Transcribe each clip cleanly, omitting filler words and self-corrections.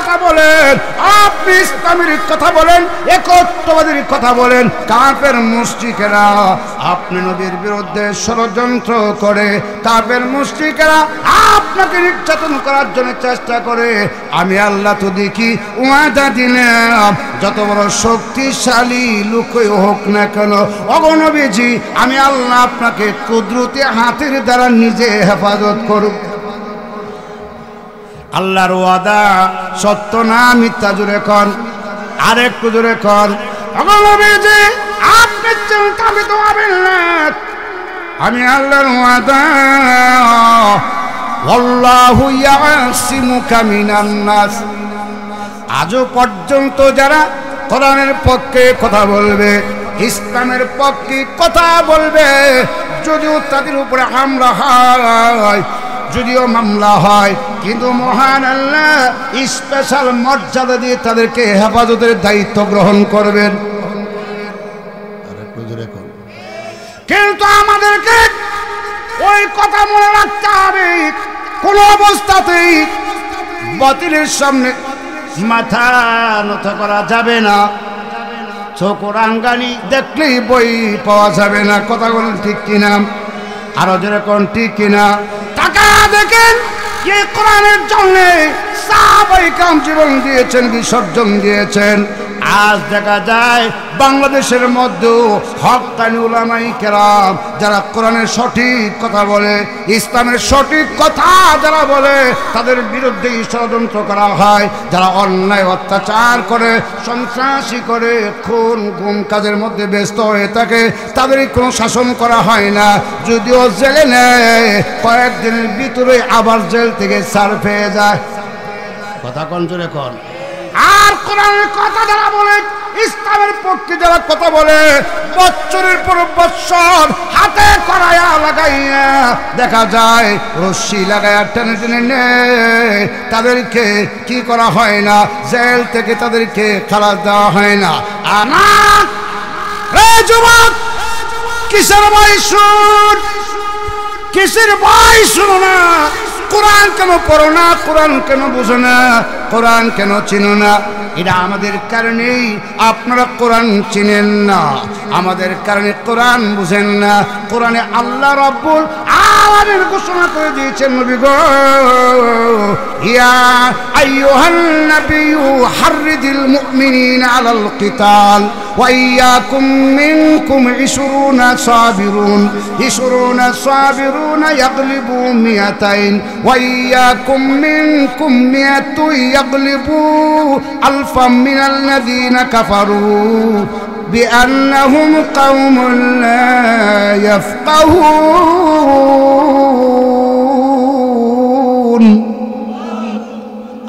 কথা বলেন, আপনি ইসলামের কথা বলেন, একত্ববাদের কথা বলেন, কাফের মুশরিকেরা আপনি নবীর বিরুদ্ধে ষড়যন্ত্র করে, কাফের মুশরিকেরা আপনাকে নির্যাতন করার জন্য চেষ্টা করে। আমি আল্লাহ তো দেখি ওয়াদা দিলাম, যত বড় শক্তিশালী লোকই হোক না কেন, ওগো নবীজি আমি আল্লাহ আপনাকে কুদরতি হাতের দ্বারা নিজে হেফাজত করব। আল্লাহর ওয়াদা সত্য না মিথ্যা? জোরে কোন, আরেকটু জোরে কোন। ওগো নবীজি আপনি চিন্তিত হবেন না, আমি আল্লাহর ওয়াদা, আল্লাহু ইয়াসিমুকা মিনান নাস। আজও পর্যন্ত যারা কোরআনের পক্ষে কথা বলবে, ইসলামের পক্ষে কথা বলবে, যদিও তাদের উপরে হামলা হয়, যদিও মামলা হয়, কিন্তু মহান আল্লাহ স্পেশাল মর্যাদা দিয়ে তাদেরকে হেফাজতের দায়িত্ব গ্রহণ করবেন। কিন্তু আমাদেরকে ওই কথা মনে রাখতে হবে, কোন অবস্থাতেই বাতিলের সামনে মাথা নত করা যাবে না। চোখের আঙ্গানি দেখলেই বই পাওয়া যাবে না। কথা বলেন ঠিক কিনা? আরো যেরকম ঠিক কিনা? টাকা দেখেন যে কোরআনের জন্য সাহাবায়ে কেরাম জীবন দিয়েছেন, বিসর্জন দিয়েছেন। আজ দেখা যায় বাংলাদেশের মধ্যেও হক্কানি উলামায়ে কেরাম যারা কোরআনের সঠিক কথা বলে, ইসলামের সঠিক কথা যারা বলে, তাদের বিরুদ্ধে ষড়যন্ত্র করা হয়। যারা অন্যায় অত্যাচার করে, সন্ত্রাসী করে, খুন গুম কাজের মধ্যে ব্যস্ত হয়ে থাকে, তাদের কোনো শাসন করা হয় না। যদিও জেলে নেয়, কয়েকদিনের ভিতরে আবার জেল থেকে ছাড় পেয়ে যায়। কথা কোন জোরে কোন। আর কোরআনের কথা যারা বলে, ইসলামের পক্ষে যারা কথা বলে, বছরের পর বছর হাতে করায়া লাগাইয়া দেখা যায় রশ্মি লাগাইয়া টেনে টেনে নেয়, তাদেরকে কি করা হয় না, জেল থেকে তাদেরকে খালাস দেওয়া হয় না। আনা রে যুবক, কিসের ভয় শুন, কিসের ভয় শুনো না? কোরআন কেন পড়ো না? কোরআন কেন বুঝো না? কোরআন কেন চিনো না? এটা আমাদের কারণেই আপনারা কোরআন চিনেন না, আমাদের কারণে কোরআন বুঝেন না। কোরআনে আল্লাহ রাব্বুল আলামিন ঘোষণা করে দিয়েছেন, নবী গো, ইয়া আইয়ুহান নাবিয়্যু হাররিদিল মুমিনিনা আলাল কিতাল ওয়া ইয়াকুম মিনকুম 20 সাবিরুন 20 সাবিরুনা ইয়াগলিবু মিয়াতাইন ওয়া ইয়াকুম মিনকুম মিয়াতু ইয়াগলিবু আলফাম মিনাল্লাযীনা কাফারু বিআন্নাহুম কওমুন লা ইয়াফকাহুন।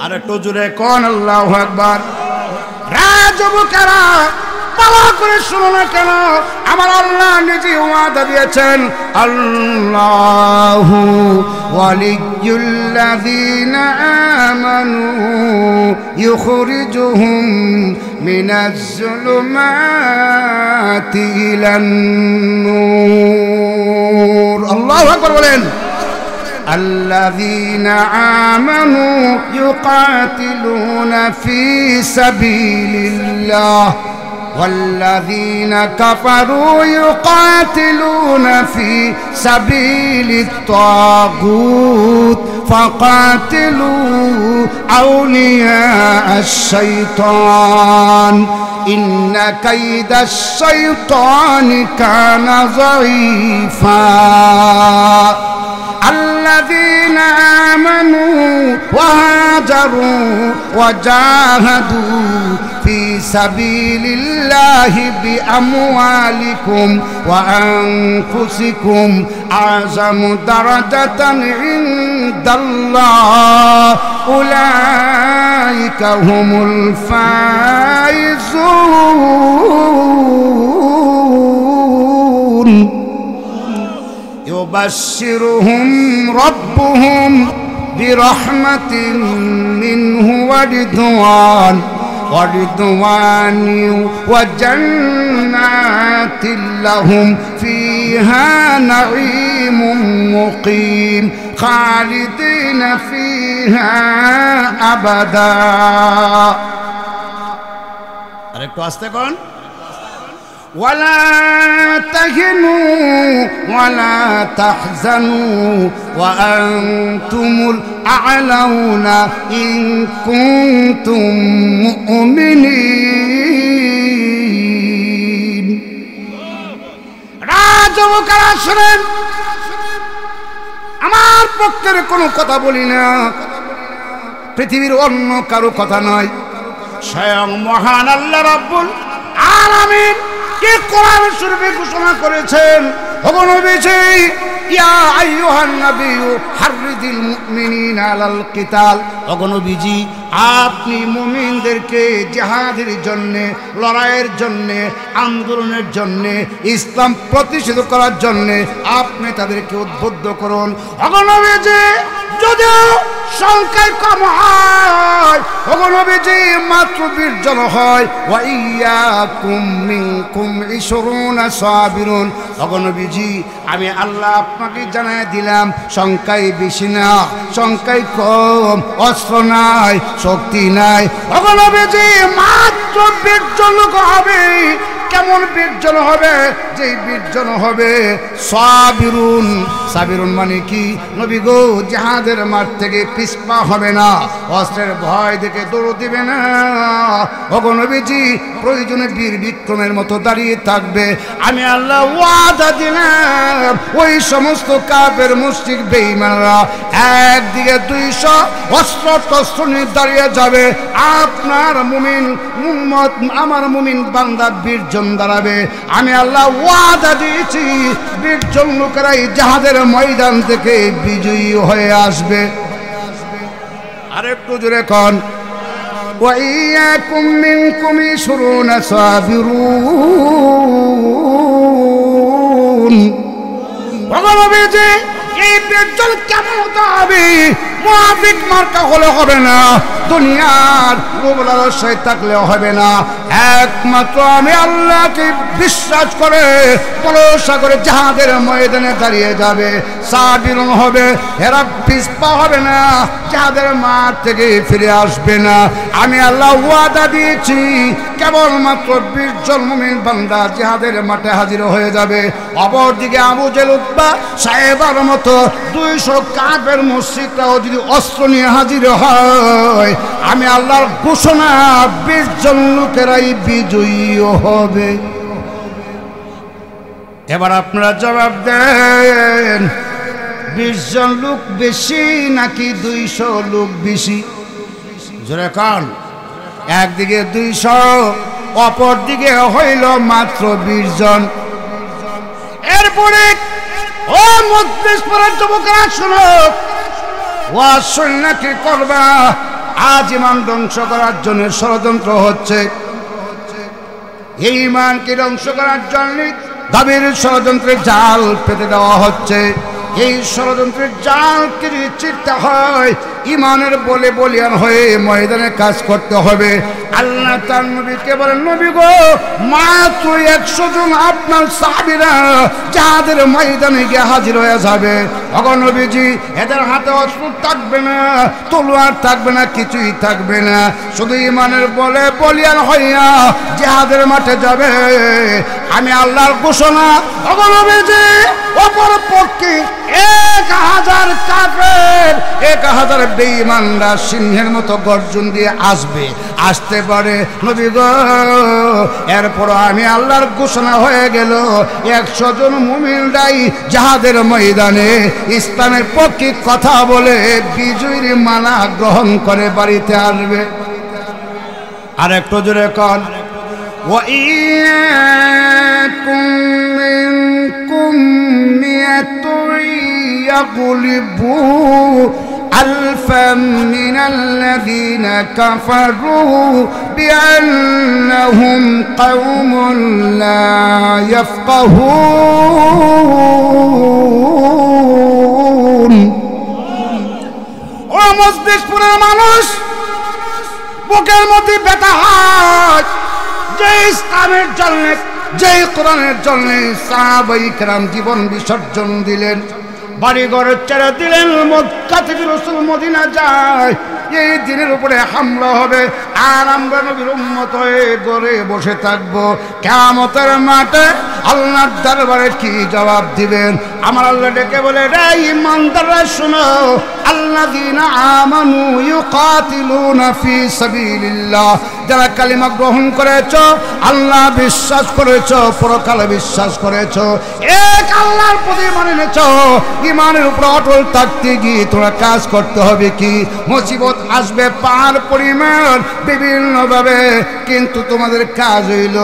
আরেকটু জোরে কোন আল্লাহু আকবার। রাজবুকেরা পাওয়া করে শুনো না কেন? আমার আল্লাহ নিজে ওয়াদা দিয়েছেন, আল্লাহু ওয়ালিয়্যুল্লাযীনা আমানু ইউখরিজুহুম মিনাজ যুলুমাতি ইলান নূর। আল্লাহু আকবার বলেন। الذين آمنوا يقاتلون في سبيل الله والذين كفروا يقاتلون في سبيل الطاغوت فقاتلوا أولياء الشيطان إن كيد الشيطان كان ضعيفا الذين آمنوا وهاجروا وجاهدوا في سبيل الله بأموالكم وأنفسكم أعظم درجة عند الله أولئك هم الفائزون يبشرهم ربهم برحمة منه ورضوان وجنات لهم فيها نعيم مقيم খালিদিনা ফিহা আবাদা। আরেকটু আস্তে কোন, ওয়ালা তাহিনু ওয়ালা তাহজানু ওয়া আনতুমুল আ'লাউনা ইন কুনতুম মুমিনিন। রাজবুকারা শুনেন, আমার পক্ষের কোনো কথা বলি না, পৃথিবীর অন্য কারো কথা নয়, স্বয়ং মহান আল্লাহ রাব্বুল আলামিন কে কোরআন শরীফে ঘোষণা করেছেন, ওগো নবীজি, ইয়া আইয়ুহান নাবিয়্যু হাররিদিল মুমিনিনা আলাল কিতাল। ওগো নবীজি, আপনি মুমিনদেরকে জিহাদের জন্য, লড়াইয়ের জন্য, আন্দোলনের জন্য, ইসলাম প্রতিষ্ঠিত করার জন্য আপনি তাদেরকে উদ্বুদ্ধ করুন। ওগো নবীজি, যদিও সংখ্যায় কম হয়, ওগো নবীজি মাত্র 20 জন হয়, ওয়া ইয়াকুম মিনকুম 20 সাবিরুন। ওগো নবীজি, আমি আল্লাহ আপনাকে জানাই দিলাম, সংখ্যায় বেশি না, সংখ্যায় কম, অস্ত্র নাই, শক্তি নাই। ওগো নবীজি, মাত্র 20 জন লোক হবে। কেমন 20 জন হবে? যে 20 জন হবে সাবিরুন। সাবিরুন মানে কি নবী গো? জিহাদের মাঠ থেকে পিছপা হবে না, অস্ত্রের ভয় দেখে দৌড় দিবে না। ওগো নবীজি, প্রয়োজনে বীর বিক্রমের মতো দাঁড়িয়ে থাকবে। আমি আল্লাহ ওয়াদা দিলাম, ওই সমস্ত কাফের মুশরিক বেঈমানরা একদিকে 200 অস্ত্র টস্ত্র নিয়ে দাঁড়িয়ে যাবে, আপনার মুমিন উম্মত, আমার মুমিন বান্দা 20 জন দাঁড়াবে। আমি আল্লাহ ওয়াদা দিয়েছি, 20 জন লোকেরাই জিহাদের ময়দান থেকে বিজয়ী হয়ে আসবে। আরেকটু জোরে কোন, ওয়া ইয়াকুম মিনকুম 20 সাবিরুন। ওগো নবীজি, এই 20 জন কেমন হতে হবে? মুনাফিক মার্কা হলে হবে না, দুনিয়ার লোভ লালসায় থাকলেও হবে না, একমাত্র আমি আল্লাহকে বিশ্বাস করে ভরসা করে জিহাদের ময়দানে দাঁড়িয়ে যাবে, সাবিরুন হবে। এরা পিছপা হবে না, জিহাদের মাঠ থেকে ফিরে আসবে না। আমি আল্লাহ ওয়াদা দিয়েছি, কেবলমাত্র 20 জন মুমিন বান্দা জিহাদের মাঠে হাজির হয়ে যাবে। অপরদিকে আবু জেহেল, উতবা, সাহেবার মতো 200 কাফের মুশরিকরাও যদি অস্ত্র নিয়ে হাজির হয়, আমি আল্লাহর ঘোষণা 20 জন লোকেরাই বিজয়ী হবে। এবার আপনারা জবাব দেন, 20 জন লোক বেশি নাকি 200 লোক বেশি? জোরে কান। একদিকে 200, অপর দিকে হইল মাত্র 20 জন। এরপরে ও মজলিস পড়ার যুবকরা শুনো, ওয়াজ শুনলে কি করবা? আজ ইমান ধ্বংস করার জন্য ষড়যন্ত্র হচ্ছে, এই ইমানকে ধ্বংস করার জন্য দাবির ষড়যন্ত্রের জাল পেতে দেওয়া হচ্ছে। এই ষড়যন্ত্রের জালকে চিরতে হয়, ইমানের বলে বলিয়ান হয়ে ময়দানে কাজ করতে হবে। আল্লাহ তার নবীকে বলেন, নবী গো, মাত্র 100 জন আপনার সাহাবীরা যাদের ময়দানে গিয়ে হাজির হয়ে যাবে। ওগো নবীজি, এদের হাতে অস্ত্র থাকবে না, তলোয়ার থাকবে না, কিছুই থাকবে না, শুধু ইমানের বলে বলিয়ান হইয়া জিহাদের মাঠে যাবে। আমি আল্লাহর ঘোষণা, ওগো নবীজি, অপর পক্ষে 1000 কাফের, 1000 বেঈমানরা সিংহের মতো গর্জন দিয়ে আসবে, আসতে পারে নবী গো। এরপর আমি আল্লাহর ঘোষণা হয়ে গেল, 100 জন মুমিনরাই জিহাদের ময়দানে ইসলামের পক্ষে কথা বলে বিজয়ীর মালা গ্রহণ করে বাড়িতে আসবে। আর একটু জোরে কন, ওয়া ইয়াকুম মিনকুম মিয়াতুন ইয়াগলিবু আলফাম মিনাল্লাযীনা কাফারু বিআন্নাহুম কওমুন লা ইয়াফকাহুন। ও মজলিসপুরের মানুষ, বুকের মধ্যে ব্যথা হয়, যে ইসলামের জন্য, যে কোরআনের জন্য সাহাবায়ে কেরাম জীবন বিসর্জন দিলেন, বাড়ি ঘর ছেড়ে দিলেন, মক্কা থেকে রাসূল মদিনা যায়। এই দিনের উপরে হামলা হবে আর আমরা নবীর উম্মত হয়ে ঘরে বসে থাকবো। কিয়ামতের মাঠে আল্লাহর দরবারে কি জবাব দিবেন? আমার আল্লাহ ডেকে বলে, রে ঈমানদাররা শোনো, আল্লাযীনা আমানু ইউকাতিলুনা ফি সাবিলিল্লাহ, যারা কালিমা গ্রহণ করেছো, আল্লাহ বিশ্বাস করেছো, পরকালে বিশ্বাস করেছো, এক আল্লাহর প্রতি ঈমান এনেছো, ঈমানের উপর অটল থাকতে গিয়ে তোমরা কাজ করতে হবে কি? মুসিবত আসবে পাহাড় পরিমাণ বিভিন্ন ভাবে, কিন্তু তোমাদের কাজ হইল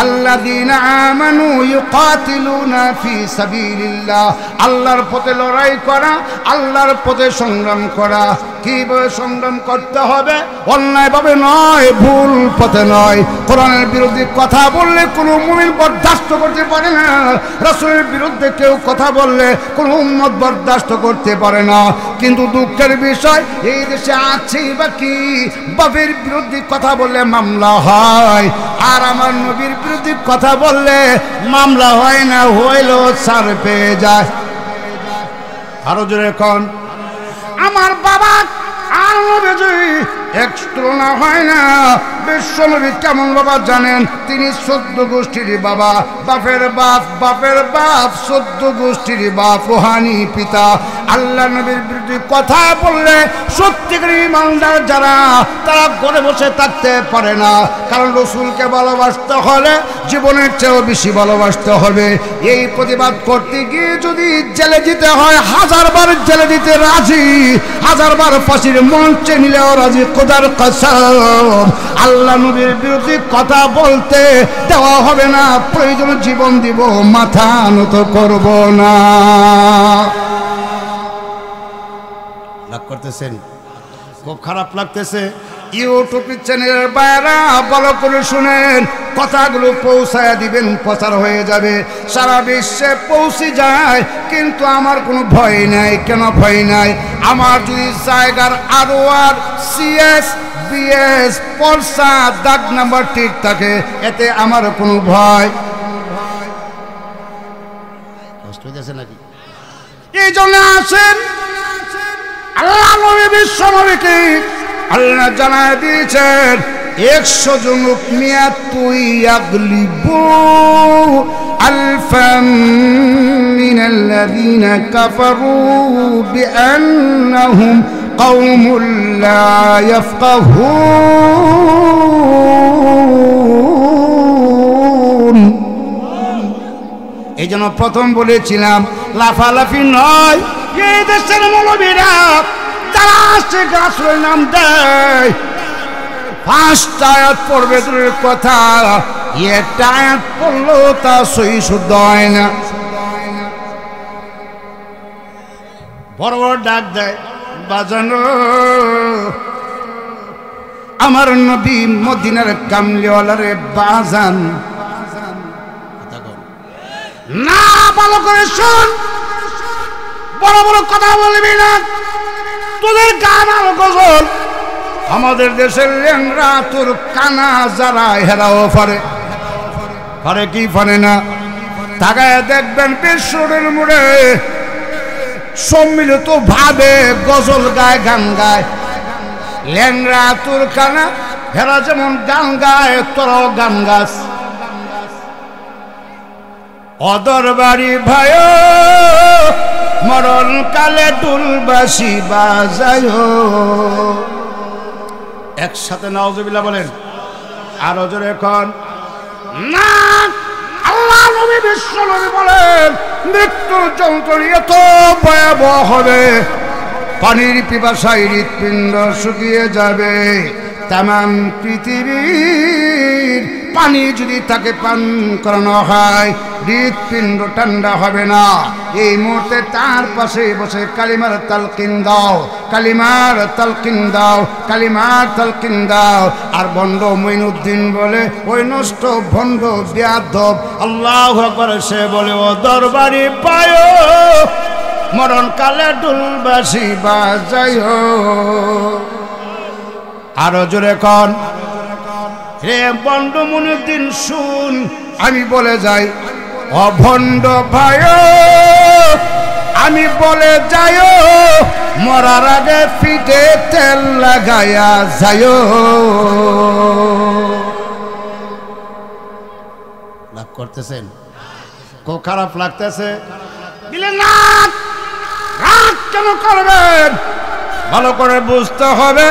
আল্লাযীনা আমানু ইউকাতিলুনা ফি সাবিলিল্লাহ, আল্লাহর পথে লড়াই করা, আল্লাহর পথে সংগ্রাম করা। কিভাবে সংগ্রাম করতে হবে? অন্যায় ভাবে নয়, ভুল পথে নয়। কোরআনের বিরুদ্ধে কথা বললে কোনো মুমিন বরদাস্ত করতে পারে না, রাসূলের বিরুদ্ধে কেউ কথা বললে কোনো উম্মত বরদাস্ত করতে পারে না। কিন্তু দুঃখের বিষয়, এই দেশে আছে বা কি, বাপের বিরুদ্ধে কথা বললে মামলা হয়, আর আমার নবীর বিরুদ্ধে কথা বললে মামলা হয় না, হইলেও ছাড় পেয়ে যায়। আরো জোরে কোন, আমার বাবা আর নবী এক তুলনা হয় না। বিশ্বনবী কেমন বাবা জানেন? তিনি 14 গোষ্ঠীর বাবা, বাপের বাপ, বাপের বাপ 14 গোষ্ঠীর বাপ, রুহানি পিতা। আল্লাহ নবীর বিরুদ্ধে কথা বললে সত্যিকার ঈমানদার যারা, তারা ঘরে বসে থাকতে পারে না। কারণ রাসূলকে ভালোবাসতে হলে জীবনের চেয়েও বেশি ভালোবাসতে হবে। এই প্রতিবাদ করতে গিয়ে যদি জেলে যেতে হয়, 1000 বার জেলে দিতে রাজি, 1000 বার ফাঁসির মঞ্চে নিলেও রাজি। খোদার কসম, আল্লাহ নবীর বিরুদ্ধে কথা বলতে দেওয়া হবে না। প্রয়োজন জীবন দিব, মাথা নত করব না। রাগ করতেছেন? খুব খারাপ লাগতেছে? ইউটিউব চ্যানেলের বাইরা ভালো করে শুনেন, কথাগুলো পৌঁছায় দিবেন, প্রচার হয়ে যাবে, সারা বিশ্বে পৌঁছে যায়। কিন্তু আমার কোনো ভয় নাই। কেন ভয় নাই? আমার যদি জায়গার ROR CS BS পরসা দাগ নাম্বার ঠিক থাকে, এতে আমার কোনো ভয়। কষ্ট হইতেছে নাকি? এই জন্য আসেন, আল্লাহ নবী বিশ্ব নবীকে আল্লাহ জানায় দিয়েছেন, 100 জন মিয়াত তুই আগলিবু আলফাম মিনাল্লাযীনা কাফারু বিআন্নাহুম কওমুল লা ইয়াফকাহুন। এই জন্য প্রথম বলেছিলাম, লাফালাফি নয়। এই দেশের মৌলবীরা তারা আসছে গাছের নাম দেয়, 5টা আয়াত পড়বে দূরের কথা, একটা আয়াত পড়লেও তা সহি শুদ্ধ হয় না। বড় বড় ডাক দেয়, বাজানো আমার নবী মদিনার কামলিওয়ালারে বাজান না। ভালো করে শোন, বড় বড় কথা বলবি না। তোদের গান আর গজল আমাদের দেশের ল্যাংরা তোর কানা যারা, হেরাও পারে, পারে কি পারে না? তাকায় দেখবেন পেশরের মোড়ে সম্মিলিত ভাবে গজল গায়, গান গায়। ল্যাংরা তোর কানা হেরা যেমন গান গায়, তোরাও গান গাছ। অদরবাড়ি ভাই মরণ কালে দুলবাসি বাজায়। একসাথে নাউজুবিল্লাহ বলেন, আরো জোরে এখন না। আল্লাহ নবী বিশ্ব নবী বলেন, মৃত্যুর যন্ত্রণা এত ভয়াবহ হবে, পানির পিপাসায় হৃৎপিণ্ড শুকিয়ে যাবে। তামাম পৃথিবীর পানি যদি তাকে পান করানো হয়, হৃৎপিণ্ড ঠান্ডা হবে না। এই মুহূর্তে তার পাশে বসে কালিমার তালকিন দাও, কালিমার তালকিন দাও, কালিমার তালকিন দাও। আর ভণ্ড মঈনুদ্দিন বলে, ওই নষ্ট ভণ্ড বেয়াদব আল্লাহু আকবার, সে বলে, ও দরবারি পায় মরণ কালে ডুলবাসি বাজায়। আরো জোরে কন, রে ভণ্ড মঈনুদ্দিন শুন, আমি বলে যাই, অভণ্ড ভাই আমি বলে যাইও মরার আগে পিঠে তেল লাগায়া যাইও। লাভ করতেছেন? খুব খারাপ লাগতেছে? দিলে না, রাগ কেন করবেন? ভালো করে বুঝতে হবে,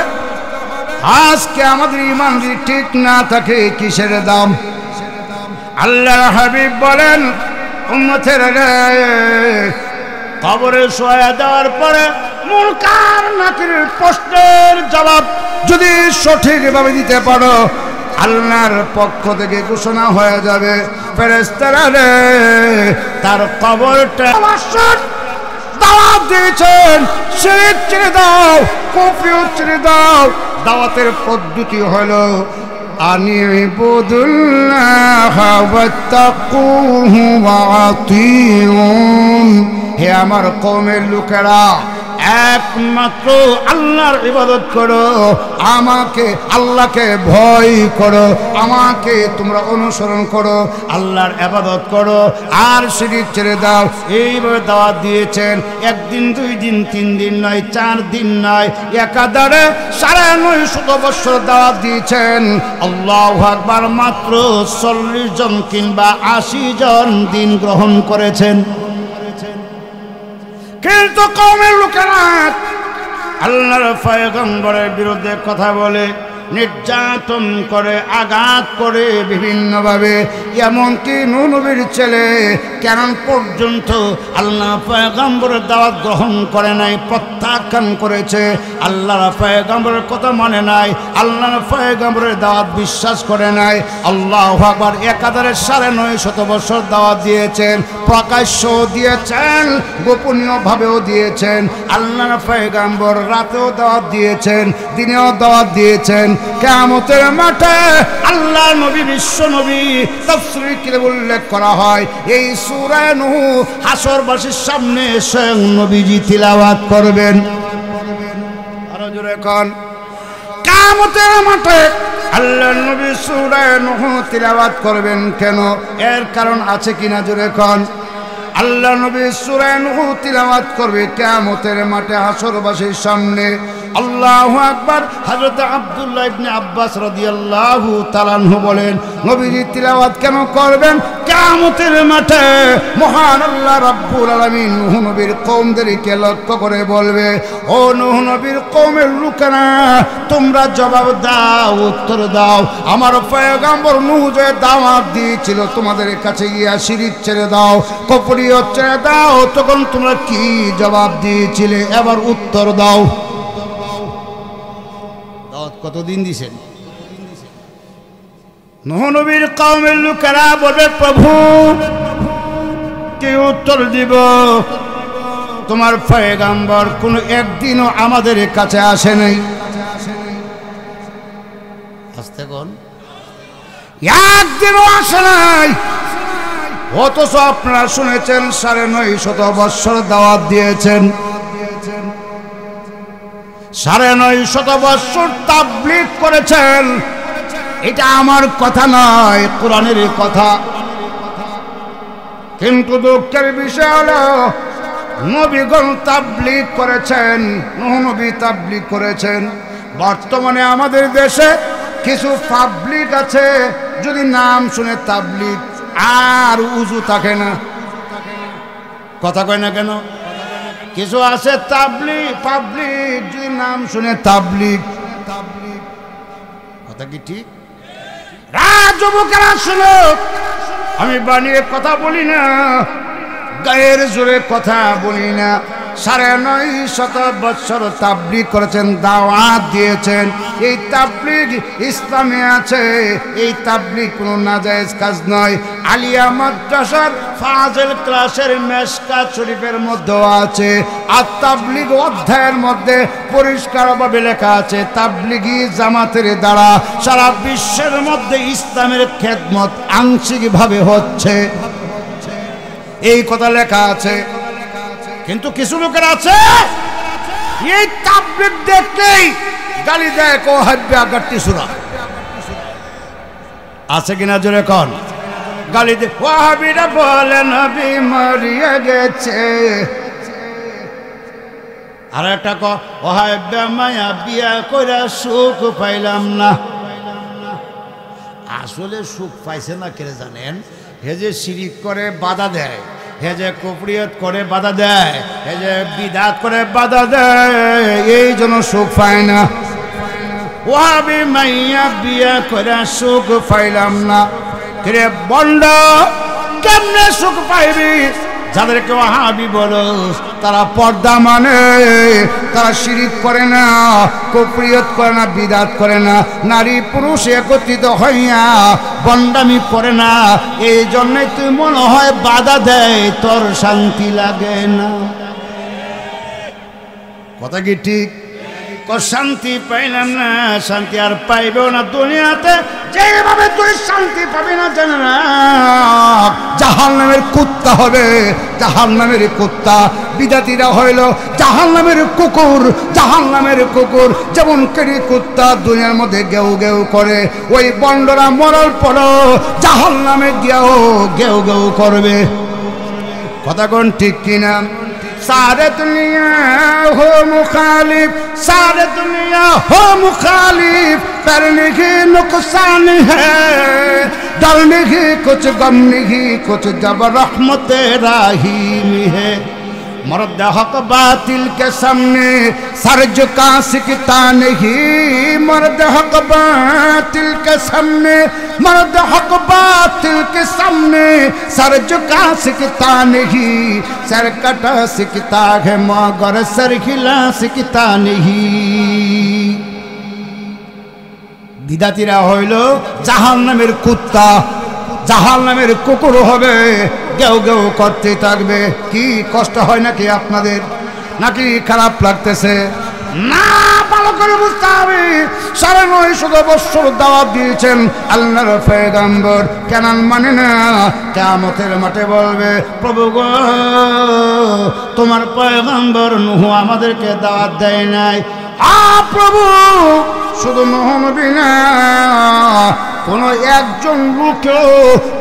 আজকে আমাদের ইমান যদি ঠিক না থাকে কিসের দাম? আল্লাহর হাবিব বলেন উম্মতের কবরে শোয়া দেওয়ার পরে মুনকার নাকিরের প্রশ্নের জবাব যদি সঠিকভাবে দিতে পারো, আল্লাহর পক্ষ থেকে ঘোষণা হয়ে যাবে, ফেরেশতারা রে তার কবরটা দাওয়াত দিয়েছেন, শিরক ছেড়ে দাও, কুফর ছেড়ে দাও। দাওয়াতের পদ্ধতি হলো আনিবুদুল্লাহ ওয়াত্তাকুহু ওয়া আতিউন। হে আমার কওমের লোকেরা, একমাত্র আল্লাহর ইবাদত করো, আমাকে আল্লাহকে ভয় করো, আমাকে তোমরা অনুসরণ করো, আল্লাহর ইবাদত করো আর শিরক ছেড়ে দাও। এইভাবে দাওয়াত দিয়েছেন। একদিন, 2 দিন, 3 দিন নয়, 4 দিন নয়, একাধারে 950 বছর দাওয়াত দিয়েছেন। আল্লাহু আকবার। মাত্র 40 জন কিংবা 80 জন দিন গ্রহণ করেছেন। কিন্তু কওমের লোকেরা আল্লাহর পয়গম্বরের বিরুদ্ধে কথা বলে, নির্যাতন করে, আঘাত করে বিভিন্নভাবে। এমনকি নূহ নবীর ছেলে কেমন পর্যন্ত আল্লাহ পয়গম্বরের দাওয়াত গ্রহণ করে নাই, প্রত্যাখ্যান করেছে। আল্লাহর পয়গম্বরের কথা মানে নাই, আল্লাহর পয়গম্বরের দাওয়াত বিশ্বাস করে নাই। আল্লাহু আকবার। একাধারে 950 বছর দাওয়াত দিয়েছেন, প্রকাশ্য দিয়েছেন, গোপনীয়ভাবেও দিয়েছেন। আল্লাহর পয়গম্বর রাতেও দাওয়াত দিয়েছেন, দিনেও দাওয়াত দিয়েছেন। কিয়ামতের মাঠে আল্লাহ নবী, বিশ্ব নবী, তাফসীরে কিতাবে উল্লেখ করা হয়, এই সূরা নূহ হাসরবাসীর সামনে স্বয়ং নবীজি তিলাওয়াত করবেন। আরো জোরে কোন, কিয়ামতের মাঠে আল্লাহ নবী সূরা নূহ তিলাওয়াত করবেন কেন? এর কারণ আছে কিনা জোরে কোন? আল্লাহ নবী সূরা নূহ তিলাওয়াত করবে কিয়ামতের মাঠে হাসরবাসীর সামনে। আল্লাহু আকবার। হযরত আব্দুল্লাহ ইবনে আব্বাস রাদিয়াল্লাহু তাআলা আনহু বলেন, নবীজি তিলাওয়াত কেন করবেন? কিয়ামতের মাঠে মহান আল্লাহ রাব্বুল আলামিন নূহ নবীর কওমদেরকে লক্ষ্য করে বলবে, ও নূহ নবীর কওমের লোকেরা, তোমরা জবাব দাও, উত্তর দাও। আমার পয়গম্বর নূহ যে দাওয়াত দিয়েছিল তোমাদের কাছে গিয়া শিরক ছেড়ে দাও, কুফরিয়ত ছেড়ে দাও, তখন তোমরা কি জবাব দিয়েছিলে? এবার উত্তর দাও। কতদিন দিছেন? নূহ নবীর কওমের লোকেরা বলে, প্রভু কি উত্তর দিব? তোমার পয়গম্বর কোনো একদিনও আমাদের কাছে আসে নাই। আসতে কোন একদিনও আসে নাই। অথচ আপনারা শুনেছেন 950 বছর দাওয়াত দিয়েছেন, 950 বছর তাবলীগ করেছেন। এটা আমার কথা নয়, কোরআনের কথা। কিন্তু দুঃখের বিষয় হলো নবীগণ তাবলীগ করেছেন, নূহ নবী তাবলীগ করেছেন। বর্তমানে আমাদের দেশে কিছু পাবলিক আছে, যদি নাম শুনে তাবলীগ আর উজু থাকে না। কথা কয় না কেন? কিছু আছে তাবলীগ, পাবলিক যদি নাম শুনে তাবলীগ। কথা কি ঠিক? যুবকেরা শুনো, আমি বানিয়ে কথা বলি না, গায়ের জোরে কথা বলি না। 950 বছর তাবলীগ করেছেন, দাওয়াত দিয়েছেন। এই তাবলীগ ইসলামে আছে, এই তাবলীগ কোনো নাজায়েজ কাজ নয়। আলিয়া মাদ্রাসার ফাজিল ক্লাসের মেশকাত শরীফের মধ্যে আছে, আর তাবলীগ অধ্যায়ের মধ্যে পরিষ্কারভাবে লেখা আছে, তাবলীগি জামাতের দ্বারা সারা বিশ্বের মধ্যে ইসলামের খেদমত আংশিকভাবে হচ্ছে, এই কথা লেখা আছে। কিন্তু কিছু লোকের আছে এই তাবলীগ দেখতেই গালি দেয়, কো হাব্বা গাট্টি সুরা। আছে কিনা জোরে কোন? গালি দে। ওয়াহাবিরা বলে নবী মরিয়া গেছে, আর একটা ওহায় বেমায়া বিয়া কইরা সুখ পাইলাম না। আসলে সুখ পাইছে না কে জানেন? হে যে শিরিক করে বাধা দেয়, হে যে কুফরিয়ত করে বাধা দেয়, হে যে বিদাত করে বাধা দেয়, এই জন্য সুখ পায় না। ওহাবি মাইয়া বিয়া করে সুখ পাইলাম না। রে বন্ড কেমনে সুখ পাইবি? যাদেরকে ওয়াহাবি বলো তারা পর্দা মানে, তারা শিরিক করে না, কুফরিয়ত করে না, বিদাত করে না, নারী পুরুষ একত্রিত হইয়া বন্ডামি করে না। এই জন্যই তুই মনে হয় বাধা দেয়, তোর শান্তি লাগে না। কথা কি ঠিক? শান্তি পাইলাম না, শান্তি আর পাইবেও না দুনিয়াতে। যেভাবে তুই শান্তি পাবি না জানে না, জাহান্নামের কুত্তা হবে, জাহান্নামের কুত্তা। বিদাতিরা হইল জাহান্নামের কুকুর, জাহান্নামের কুকুর। যেমন কেড়ি কুত্তা দুনিয়ার মধ্যে গেউ গেউ করে, ওই বন্ডরা মরার পরও জাহান্নামে গিয়েও গেউ গেউ করবে। কথা কোন ঠিক কিনা? सारे दुनिया हो मुखालिफ, सारे दुनिया हो मुखालिफ, करने की नुकसान है, डरने की कुछ गम नहीं, कुछ जब रहमत रहीम है। मर्द हक बातिल के सामने सर झुका सकता नहीं, मर्द हक बातिल के सामने, मर्द हक बातिल के सामने सर झुका सकता नहीं, सर कटा सकता है मगर सर हिला सकता नहीं। বিদাতিরা হইল জাহান্নামের কুত্তা, জাহান্নামের কুকুর হবে, গেউ গেউ করতে থাকবে। কি কষ্ট হয় নাকি আপনাদের? নাকি খারাপ লাগতেছে? না, ভালো করে বুঝতে হবে। 950 বছর দাওয়াত দিয়েছেন আল্লাহর পয়গম্বর, কেন মানে না? কিয়ামতের মাঠে বলবে, প্রভু গো তোমার পয়গম্বর নূহ আমাদেরকে দাওয়াত দেয় নাই। প্রভু শুধু নূহ নবী না, কোন একজন লোকও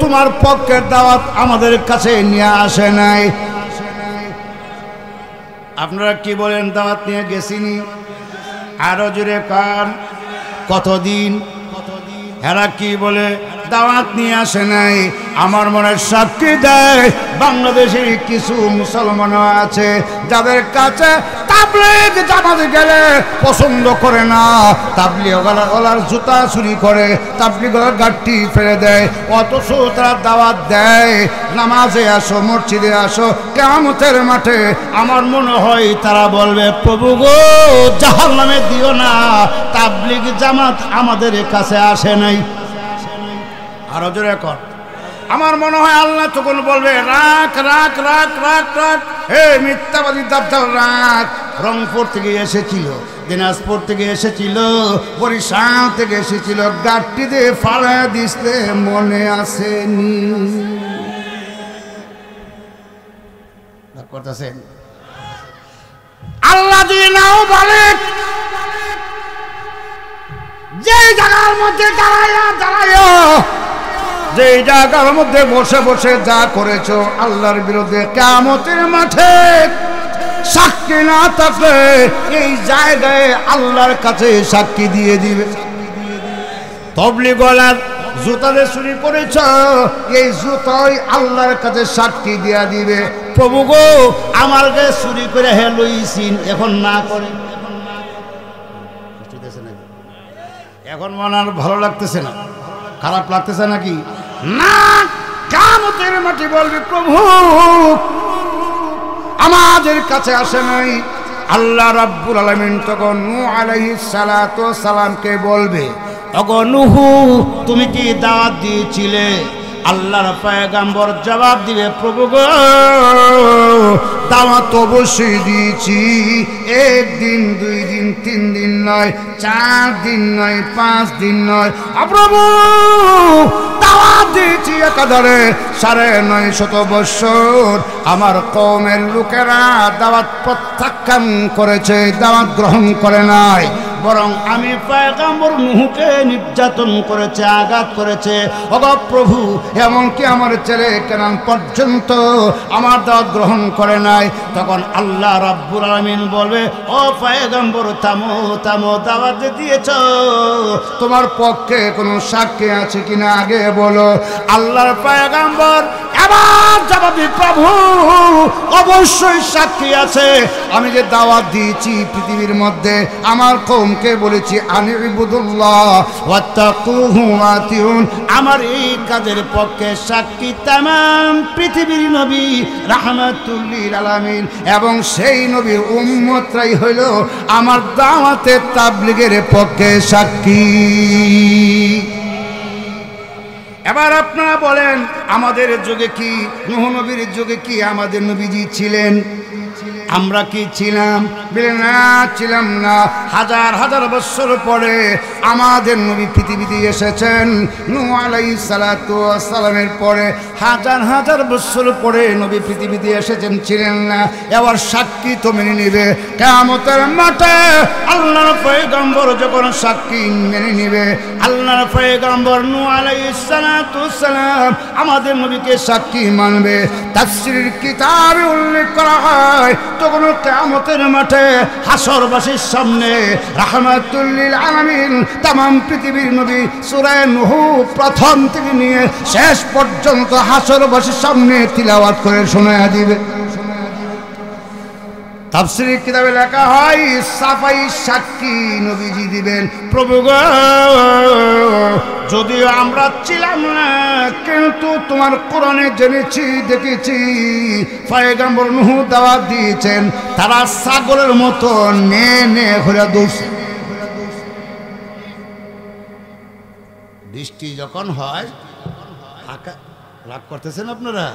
তোমার পক্ষের দাওয়াত আমাদের কাছে নিয়ে আসে নাই। আপনারা কি বলেন? দাওয়াত নিয়ে গেছিনি? আরো জোরে কান, কতদিন? এরা কি বলে? দাওয়াত নিয়ে আসে নাই। আমার মনে সাক্ষী দেয় বাংলাদেশের কিছু মুসলমান আছে যাদের কাছে তাবলীগ জামাত গেলে পছন্দ করে না, তাবলীগ ওলার জুতা চুরি করে, তাবলীগ ওলার গাড়ি ফেলে দেয়, অথচ তারা দাওয়াত দেয় নামাজে আসো, মসজিদে আসো। কিয়ামতের মাঠে আমার মনে হয় তারা বলবে, প্রভু গো জাহান্নামে দিও না, তাবলীগ জামাত আমাদের কাছে আসে নাই। আরো জোরে কর। আমার মনে হয় আল্লাহ তখন বলবে, রাখ রাখ রাখ রাখ রাখ, হে মিথ্যাবাদী দাবদার রাখ। রংপুর থেকে এসেছিল, দিনাজপুর থেকে এসেছিল, বরিশাল থেকে এসেছিল, গাড়ি দিয়ে ফালা দিসলে মনে আসেনি? করতেছেন? আল্লাহ যদি নাও বলে, যে জায়গার মধ্যে দাঁড়ায় যে জায়গার মধ্যে বসে বসে যা করেছো আল্লাহর বিরুদ্ধে, কিয়ামতের মাঠে সাক্ষী না থাকলে এই জায়গায় আল্লাহর কাছে সাক্ষী দিয়ে দিবে। তাবলীগ ওয়ালার জুতাতে চুরি করেছ, এই জুতাই আল্লাহর কাছে সাক্ষী দিয়া দিবে, প্রভু গো আমার কাছে চুরি করে হে লইছিন, এখন না করে। এখন মনে আর ভালো লাগতেছে না, খারাপ লাগতেছে নাকি? না, কিয়ামতের মাঠে বলবে, প্রভু আমাদের কাছে আসে নাই। আল্লাহ রাব্বুল আলামিন তখন নূহ আলাইহিস সালাতু ওয়াস সালামকে বলবে, ওগো নূহ তুমি কি দাওয়াত দিয়েছিলে? আল্লাহর পয়গম্বর জবাব দিবে, প্রভু গো দাওয়াত অবশ্যই দিয়েছি, 1 দিন 2 দিন 3 দিন নয়, 4 দিন নয়, 5 দিন নয়, প্রভু দাওয়াত দিয়েছি একাধারে 950 বছর। আমার কওমের লোকেরা দাওয়াত প্রত্যাখ্যান করেছে, দাওয়াত গ্রহণ করে নাই। বরং আমি পয়গম্বর নূহকে নির্যাতন করেছে, আঘাত করেছে। ওগো প্রভু, এমনকি আমার ছেলে কেনান পর্যন্ত আমার দাওয়াত গ্রহণ করে নাই। তখন আল্লাহ রাব্বুল আলামিন বলবে, ও পয়গম্বর থামো থামো, দাওয়াত দিয়েছ, তোমার পক্ষে কোনো সাক্ষী আছে কিনা আগে বলো। আল্লাহর পয়গম্বর এবার জবাবে, প্রভু অবশ্যই সাক্ষী আছে। আমি যে দাওয়াত দিয়েছি পৃথিবীর মধ্যে আমার কওমকে বলেছি আনিবুদুল্লাহ ওয়াত্তাকুহু ওয়াতিউন, আমার এই কাজের পক্ষে সাক্ষী তামাম পৃথিবীর নবী রাহমাতুল লিল আলামিন, এবং সেই নবীর উম্মতরাই হইল আমার দাওয়াতের তাবলীগের পক্ষে সাক্ষী। এবার আপনারা বলেন, আমাদের যুগে কি, নূহ নবীর যুগে কি আমাদের নবীজি ছিলেন? আমরা কি ছিলাম? না, ছিলাম না। হাজার হাজার বছর পরে আমাদের নবী পৃথিবীতে এসেছেন। নূহ আলাইহিস সালাতু ওয়াস সালামের পরে হাজার হাজার বছর পরে নবী পৃথিবীতে এসেছেন, ছিলেন না। এবার সাক্ষী তো মেনে নিবে কিয়ামতের মাঠে। আল্লাহর পয়গম্বর যখন সাক্ষী মেনে নিবে, আল্লাহর পয়গম্বর নূহ আলাইহিস সালাতু ওয়াস সালাম আমাদের নবীকে সাক্ষী মানবে। তাফসীরের কিতাবে উল্লেখ করা হয়, তখন কিয়ামতের মাঠে হাসরবাসীর সামনে রাহমাতুল লিল আলামিন तमाम পৃথিবীর নবী সূরা নূহ প্রথম থেকে নিয়ে শেষ পর্যন্ত হাসরবাসীর সামনে তিলাওয়াত করে শোনায়া দিবে। তাফসীরের কিতাবে লেখা হয়, সাফাই সাক্ষী নবীজি দিবেন, প্রভু গো, যদিও আমরা ছিলাম না, কিন্তু তোমার কোরআনে জেনেছি, দেখেছি পয়গম্বর নূহ দাওয়াত দিয়েছেন, তারা ছাগলের মতো নে নে করে দৌড়ছে। বৃষ্টি যখন হয়, রাগ করতেছেন আপনারা?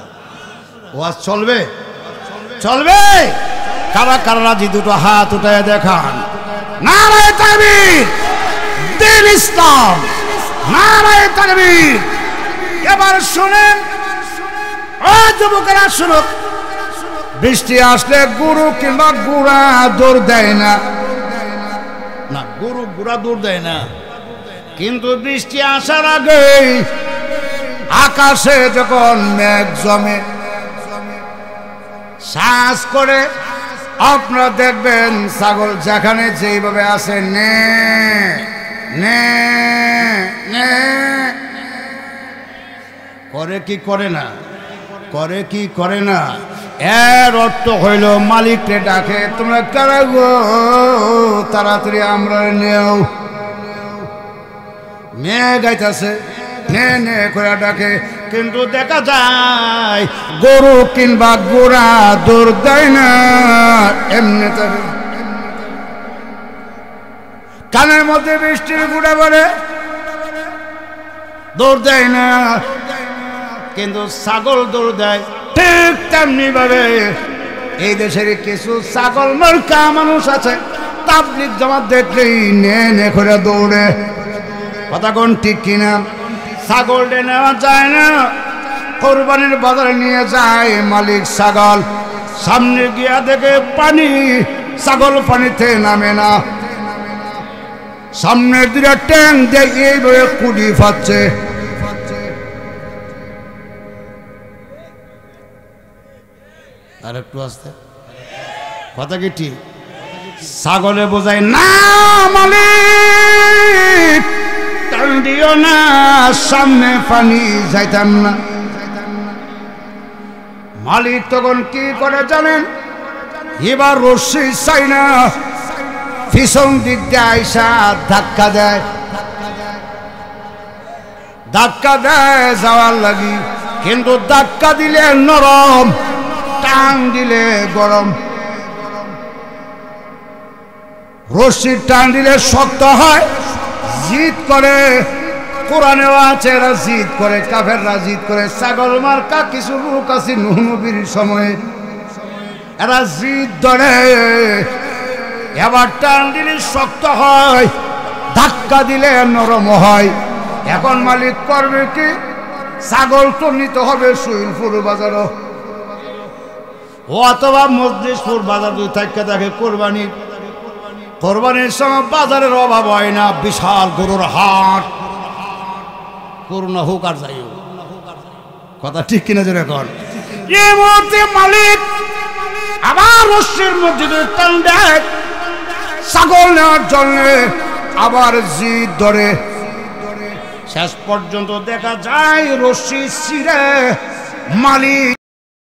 ওয়াজ চলবে? চলবে? কারা কারা রাজি দুটো হাত উঠায় দেখান। নারায়ে তাকবীর, দ্বীন ইসলাম, নারায়ে তাকবীর। এবার শুনেন, ও যুবকেরা শুনুক, বৃষ্টি আসলে গরু কিংবা গুড়া দৌড় দেয় না, না গরু গুড়া দৌড় দেয় না, কিন্তু বৃষ্টি আসার আগে আকাশে যখন মেঘ জমে শ্বাস করে, আপনারা দেখবেন ছাগল যেখানে যেইভাবে আসে নে নে নে করে কি করে না, করে কি করে না। এর অর্থ হইল মালিককে ডাকে, তোমরা কারা গো, তাড়াতাড়ি আমরা নেও। মেয়ে গাইতেছে, নে নে করে ডাকে, কিন্তু দেখা যায় গরু কিংবা গোড়া দৌড় দেয় না, এমনি কানের মধ্যে বৃষ্টির গুড়া পড়ে দৌড় দেয় না, কিন্তু ছাগল দৌড় দেয়। ঠিক তেমনি ভাবে এই দেশের কিছু ছাগল মার্কা মানুষ আছে, তাবলীগ জামাত দেখলেই নে নে করে দৌড়ে। কথা কোন ঠিক কিনা? ছাগল নেওয়া যায় না, কোরবানির বাজারে নিয়ে যায় মালিক ছাগল, সামনে গিয়া দেখে পানি, ছাগল পানিতে নামে না, সামনের দিকে ট্যাং দিয়ে এইভাবে কুড়ি ফাচ্ছে। আর একটু আসতে, কথা কি ঠিক? ছাগলে বোঝায় না, মালিক টান দিও না, সামনে পানি যাইতাম না। মালিক তখন কি করে জানেন? এবার রশ্মি চাই না, পিছন দিক দিয়ে আইসা ধাক্কা দেয়, ধাক্কা দেয় যাওয়ার লাগি, কিন্তু ধাক্কা দিলে নরম, টান দিলে গরম। রশ্মির টান দিলে শক্ত হয়, জিদ করে। কোরআনেও আছে এরা জিদ করে, কাফেররা জিদ করে। ছাগল মার্কা কিছু লোক আছে নূহ নবীর সময়ে, এরা জিদ ধরে, এবার টান দিলে শক্ত হয়, ধাক্কা দিলে নরম হয়। এখন মালিক করবে কি? ছাগল তো নিতে হবে সুইলপুর বাজারও, অথবা মজলিশপুর বাজার দুই থাকে কোরবানি, কোরবানির সময় বাজারের অভাব হয় না, বিশাল গরুর হাট। করুণা হোক আর যাই হোক, কথা ঠিক কিনা যে রেকর্ড। এই মুহূর্তে মালিক আবার রশ্মির মসজিদে টান দেয় ছাগল নেওয়ার জন্য, আবার জিদ ধরে। শেষ পর্যন্ত দেখা যায় রশ্মি ছিঁড়ে মালিক